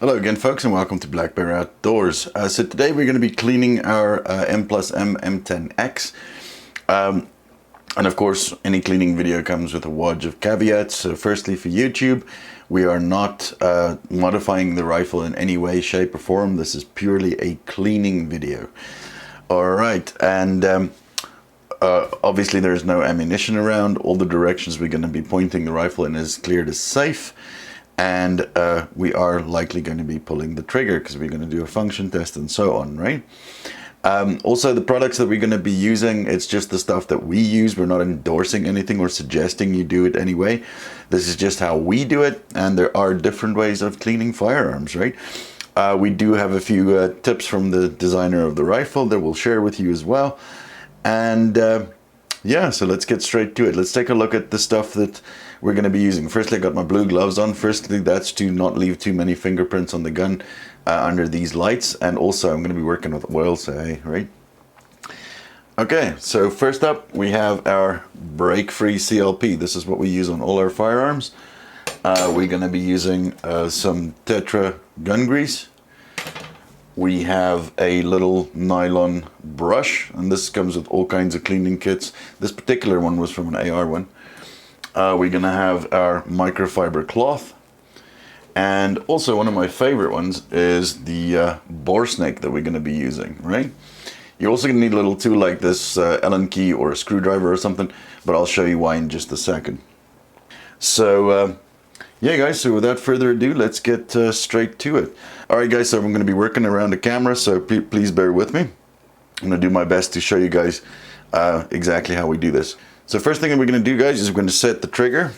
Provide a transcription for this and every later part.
Hello again folks, and welcome to Black Bear Outdoors. So today we're going to be cleaning our M+M M10X. And of course any cleaning video comes with a wad of caveats. So firstly, for YouTube, we are not modifying the rifle in any way, shape or form. This is purely a cleaning video. Alright, and obviously there's no ammunition around. All the directions we're going to be pointing the rifle in is cleared as safe. And we are likely going to be pulling the trigger because we're going to do a function test and so on, right? Also, the products that we're going to be using, it's just the stuff that we use. We're not endorsing anything or suggesting you do it anyway. This is just how we do it, and there are different ways of cleaning firearms, right? We do have a few tips from the designer of the rifle that we'll share with you as well. And yeah, so let's get straight to it. Let's take a look at the stuff that we're going to be using. Firstly, I got my blue gloves on. Firstly, that's to not leave too many fingerprints on the gun under these lights. And also, I'm going to be working with oil, so hey, right? Okay, so first up, we have our break-free CLP. This is what we use on all our firearms. We're going to be using some Tetra gun grease. We have a little nylon brush, and this comes with all kinds of cleaning kits. This particular one was from an AR one. We're going to have our microfiber cloth. And also one of my favorite ones is the bore snake that we're going to be using, right? You're also going to need a little tool like this Allen key or a screwdriver or something, but I'll show you why in just a second. So yeah guys, so without further ado, let's get straight to it. Alright guys, so I'm going to be working around the camera, so please bear with me. I'm going to do my best to show you guys exactly how we do this. So first thing that we're going to do guys is we're going to set the trigger.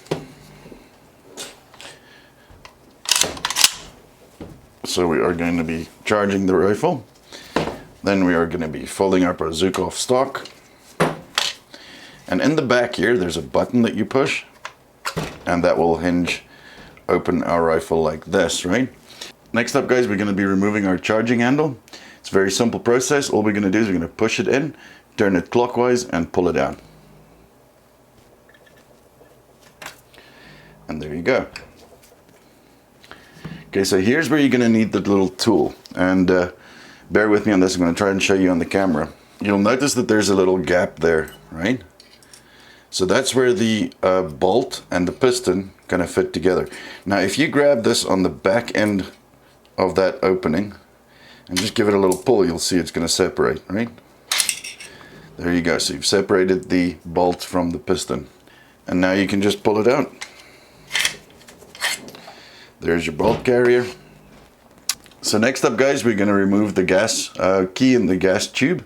So we are going to be charging the rifle. Then we are going to be folding up our Zukov stock. And in the back here there's a button that you push, and that will open our rifle like this, right? Next up guys, we're going to be removing our charging handle. It's a very simple process. All we're going to do is we're going to push it in, turn it clockwise and pull it out. And there you go. Okay, so here's where you're going to need the little tool. And bear with me on this, I'm going to try and show you on the camera. You'll notice that there's a little gap there, right? So that's where the bolt and the piston kind of fit together. Now if you grab this on the back end of that opening and just give it a little pull, you'll see it's going to separate, right? There you go. So you've separated the bolt from the piston. And now you can just pull it out. There's your bolt carrier. So next up guys, we're going to remove the gas key and the gas tube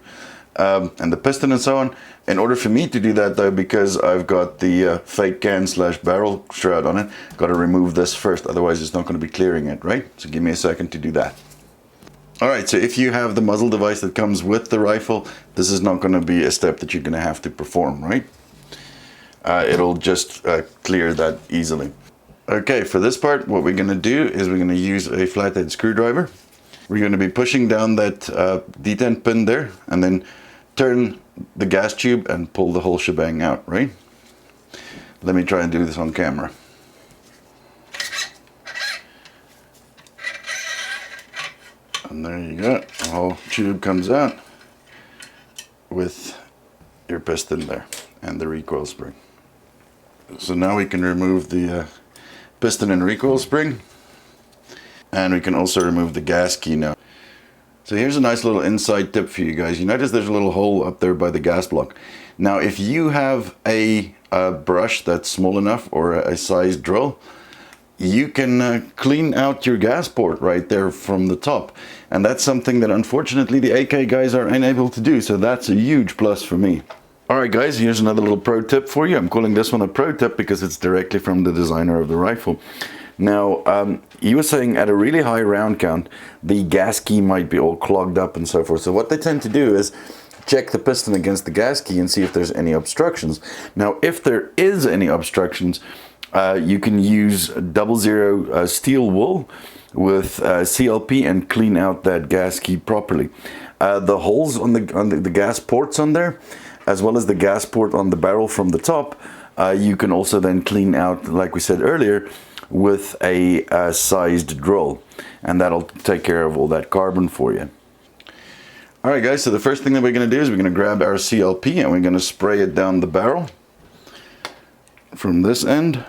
and the piston and so on. In order for me to do that though, because I've got the fake can / barrel shroud on it, I've got to remove this first, otherwise it's not going to be clearing it, right? So give me a second to do that. Alright, so if you have the muzzle device that comes with the rifle, this is not going to be a step that you're going to have to perform, right? It'll just clear that easily. Okay, for this part, what we're going to do is we're going to use a flathead screwdriver. We're going to be pushing down that detent pin there, and then turn the gas tube and pull the whole shebang out, right? Let me try and do this on camera. And there you go, the whole tube comes out with your piston there and the recoil spring. So now we can remove the piston and recoil spring, and we can also remove the gas key now. So here's a nice little inside tip for you guys. You notice there's a little hole up there by the gas block. Now if you have a brush that's small enough or a size drill, you can clean out your gas port right there from the top, and that's something that unfortunately the AK guys are unable to do, so that's a huge plus for me. Alright guys, here's another little pro tip for you. I'm calling this one a pro tip because it's directly from the designer of the rifle. Now, he was saying at a really high round count, the gas key might be all clogged up and so forth. So what they tend to do is check the piston against the gas key and see if there's any obstructions. Now, if there is any obstructions, you can use 00 steel wool with CLP and clean out that gas key properly. The holes on the gas ports on there, as well as the gas port on the barrel from the top, you can also then clean out, like we said earlier, with a sized drill, and that'll take care of all that carbon for you. Alright guys, so the first thing that we're going to do is we're going to grab our CLP and we're going to spray it down the barrel from this end.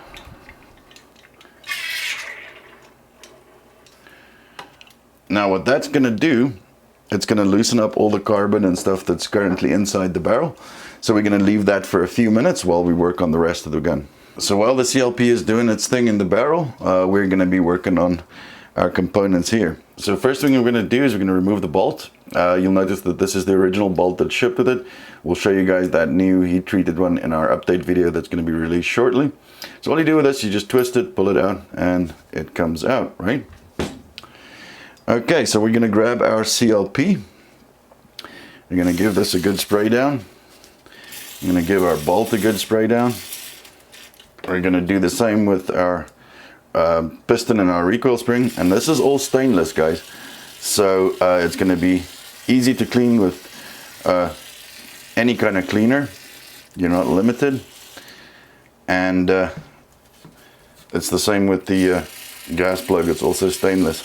Now what that's going to do, it's going to loosen up all the carbon and stuff that's currently inside the barrel. So we're going to leave that for a few minutes while we work on the rest of the gun. So while the CLP is doing its thing in the barrel, we're going to be working on our components here. So first thing we're going to do is we're going to remove the bolt. You'll notice that this is the original bolt that shipped with it. We'll show you guys that new heat treated one in our update video that's going to be released shortly. So all you do with this, you just twist it, pull it out, and it comes out, right? Okay, so we're going to grab our CLP. We're going to give this a good spray down. I'm going to give our bolt a good spray down. We're going to do the same with our piston and our recoil spring, and this is all stainless, guys, so it's going to be easy to clean with any kind of cleaner. You're not limited, and it's the same with the gas plug. It's also stainless.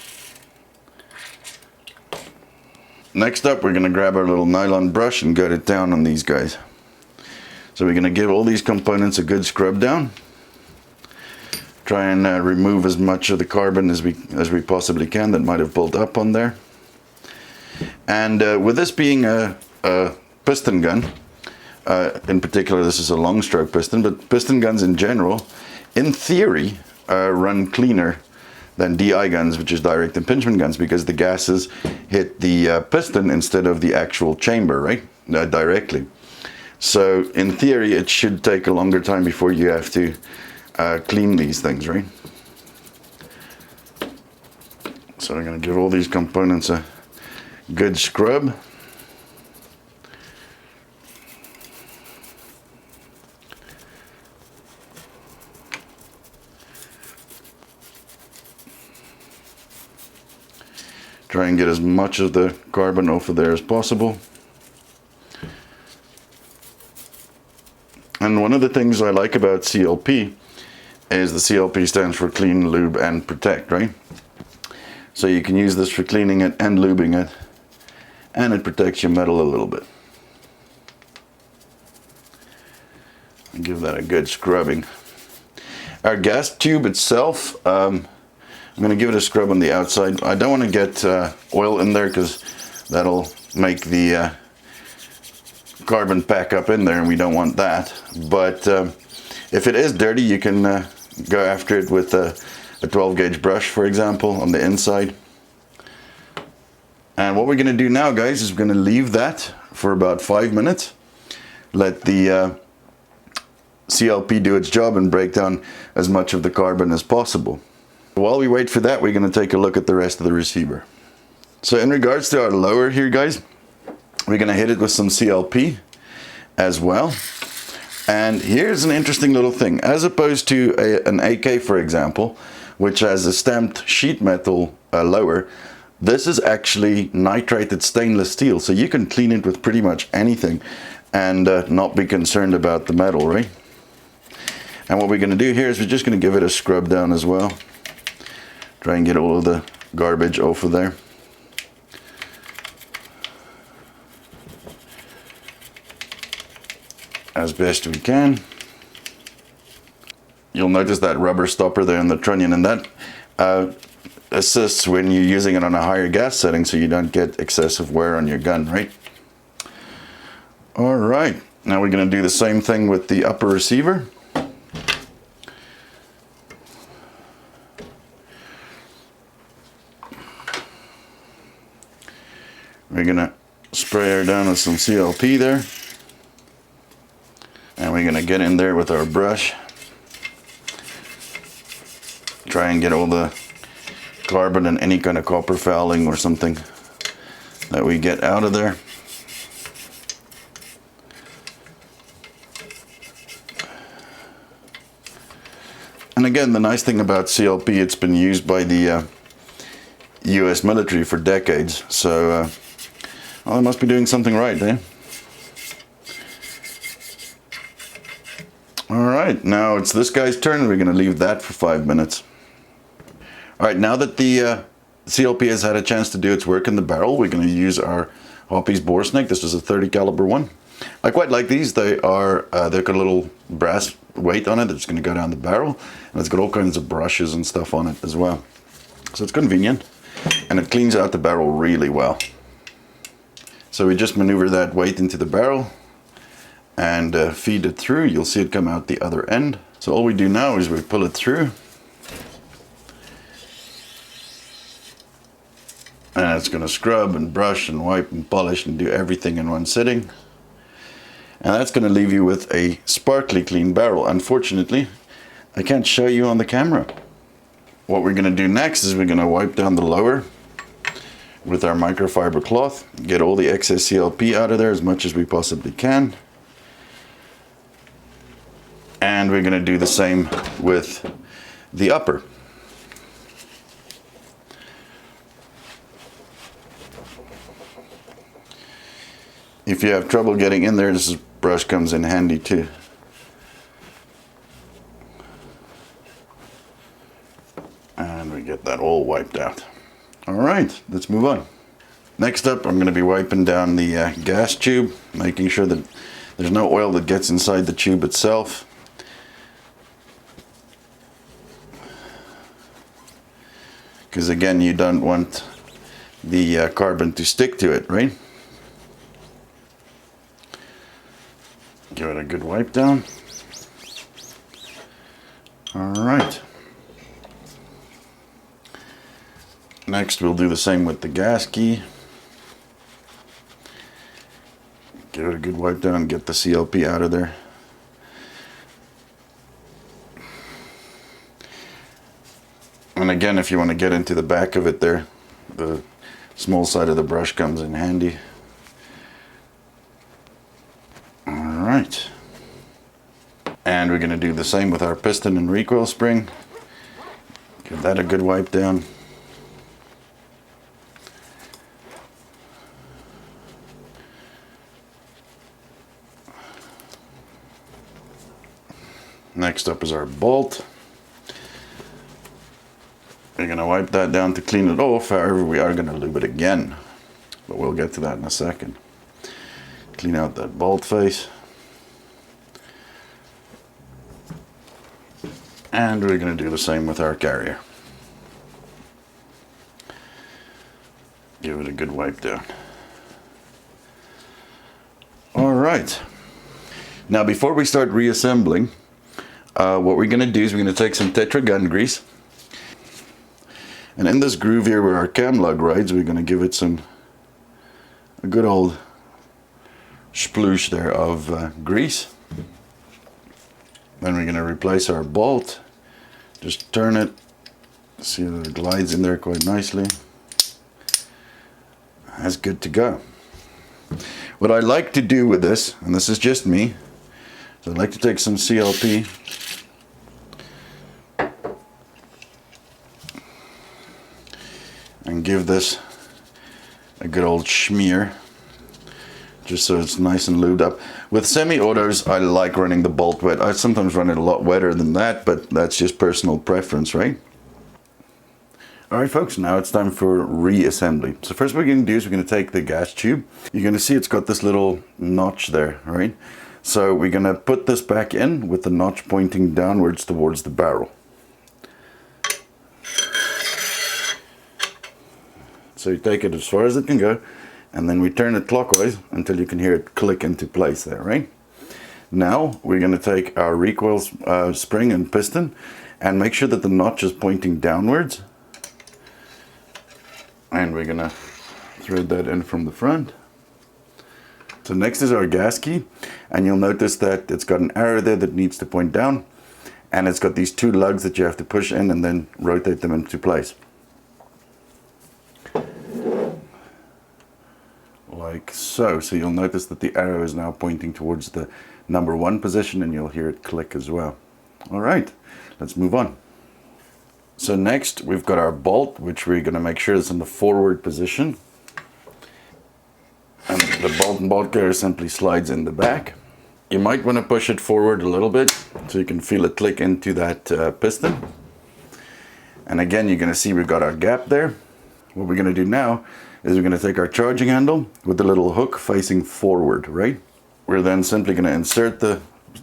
Next up, we're going to grab our little nylon brush and gut it down on these guys. So we're going to give all these components a good scrub down. Try and remove as much of the carbon as we possibly can that might have built up on there. And with this being a piston gun, in particular this is a long stroke piston, but piston guns in general, in theory, run cleaner than DI guns, which is direct impingement guns, because the gases hit the piston instead of the actual chamber, right? Directly. So in theory it should take a longer time before you have to clean these things, right? So I'm going to give all these components a good scrub. Try and get as much of the carbon off of there as possible. And one of the things I like about CLP is the CLP stands for clean, lube, and protect, right? So you can use this for cleaning it and lubing it, and it protects your metal a little bit. And give that a good scrubbing. Our gas tube itself, I'm going to give it a scrub on the outside. I don't want to get oil in there because that'll make the carbon pack up in there, and we don't want that. But if it is dirty, you can go after it with a 12 gauge brush, for example, on the inside. And what we're going to do now, guys, is we're going to leave that for about 5 minutes. Let the CLP do its job and break down as much of the carbon as possible. While we wait for that, we're going to take a look at the rest of the receiver. So in regards to our lower here, guys, we're going to hit it with some CLP as well. And here's an interesting little thing. As opposed to an AK, for example, which has a stamped sheet metal lower, this is actually nitrated stainless steel. So you can clean it with pretty much anything and not be concerned about the metal, right? And what we're going to do here is we're just going to give it a scrub down as well. Try and get all of the garbage off of there. As best we can. You'll notice that rubber stopper there in the trunnion, and that assists when you're using it on a higher gas setting so you don't get excessive wear on your gun, right? Alright, now we're going to do the same thing with the upper receiver. We're going to spray her down with some CLP there. And we're going to get in there with our brush. Try and get all the carbon and any kind of copper fouling or something that we get out of there. And again, the nice thing about CLP, it's been used by the US military for decades. So, well, they must be doing something right, eh? Alright, now it's this guy's turn. We're going to leave that for 5 minutes. All right, now that the CLP has had a chance to do its work in the barrel, we're going to use our Hoppy's bore snake. This is a 30 caliber one. I quite like these. They've got a little brass weight on it that's going to go down the barrel, and it's got all kinds of brushes and stuff on it as well. So it's convenient, and it cleans out the barrel really well. So we just maneuver that weight into the barrel and feed it through. You'll see it come out the other end. So all we do now is we pull it through, and it's going to scrub and brush and wipe and polish and do everything in one sitting. And that's going to leave you with a sparkly clean barrel. Unfortunately, I can't show you on the camera. What we're going to do next is we're going to wipe down the lower with our microfiber cloth, get all the excess CLP out of there as much as we possibly can. And we're going to do the same with the upper. If you have trouble getting in there, this brush comes in handy too. And we get that all wiped out. All right, let's move on. Next up, I'm going to be wiping down the gas tube, making sure that there's no oil that gets inside the tube itself. Because again, you don't want the carbon to stick to it, right? Give it a good wipe down. All right. Next, we'll do the same with the gas key. Give it a good wipe down, get the CLP out of there. And again, if you want to get into the back of it there, the small side of the brush comes in handy. Alright. And we're going to do the same with our piston and recoil spring. Give that a good wipe down. Next up is our bolt. We're going to wipe that down to clean it off. However, we are going to lube it again, but we'll get to that in a second. Clean out that bolt face. And we're going to do the same with our carrier. Give it a good wipe down. All right. Now, before we start reassembling, what we're going to do is we're going to take some Tetra gun grease. And in this groove here where our cam lug rides, we're going to give it a good old sploosh there of grease. Then we're going to replace our bolt. Just turn it. See that it glides in there quite nicely. That's good to go. What I like to do with this, and this is just me, so I'd like to take some CLP and give this a good old smear, just so it's nice and lubed up. With semi-autos, I like running the bolt wet. I sometimes run it a lot wetter than that, but that's just personal preference, right? Alright folks, now it's time for reassembly. So first what we're going to do is we're going to take the gas tube. You're going to see it's got this little notch there, right? So we're going to put this back in with the notch pointing downwards towards the barrel. So you take it as far as it can go, and then we turn it clockwise until you can hear it click into place there, right? Now we're going to take our recoil spring and piston and make sure that the notch is pointing downwards. And we're going to thread that in from the front. So next is our gas key, and you'll notice that it's got an arrow there that needs to point down, and it's got these two lugs that you have to push in and then rotate them into place. Like so. So you'll notice that the arrow is now pointing towards the number 1 position, and you'll hear it click as well. All right, let's move on. So next we've got our bolt, which we're going to make sure is in the forward position. And the bolt and bolt carrier simply slides in the back. You might want to push it forward a little bit so you can feel it click into that piston. And again, you're going to see we've got our gap there. What we're going to do now is we're going to take our charging handle with the little hook facing forward, right? We're then simply going to insert the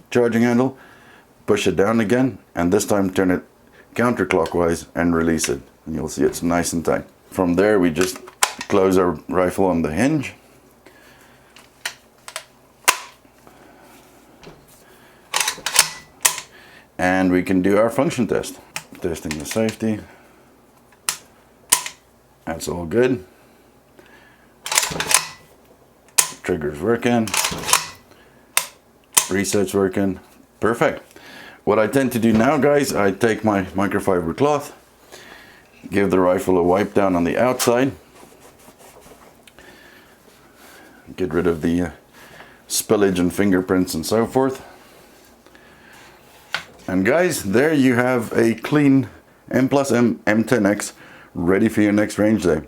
charging handle, push it down again, and this time turn it counterclockwise and release it. And you'll see it's nice and tight. From there, we just close our rifle on the hinge. And we can do our function test. Testing the safety. That's all good. Trigger's working. Reset's working. Perfect. What I tend to do now, guys, I take my microfiber cloth, give the rifle a wipe down on the outside, get rid of the spillage and fingerprints and so forth. And guys, there you have a clean M+M M10X ready for your next range day.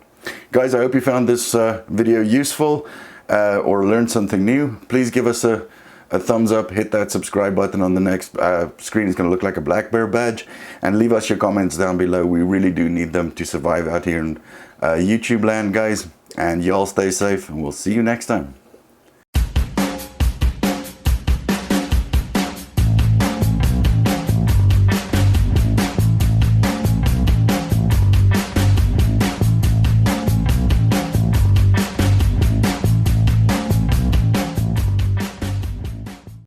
Guys, I hope you found this video useful or learned something new. Please give us a thumbs up, hit that subscribe button on the next screen. It's going to look like a black bear badge, and leave us your comments down below. We really do need them to survive out here in YouTube land, guys. And y'all stay safe, and we'll see you next time.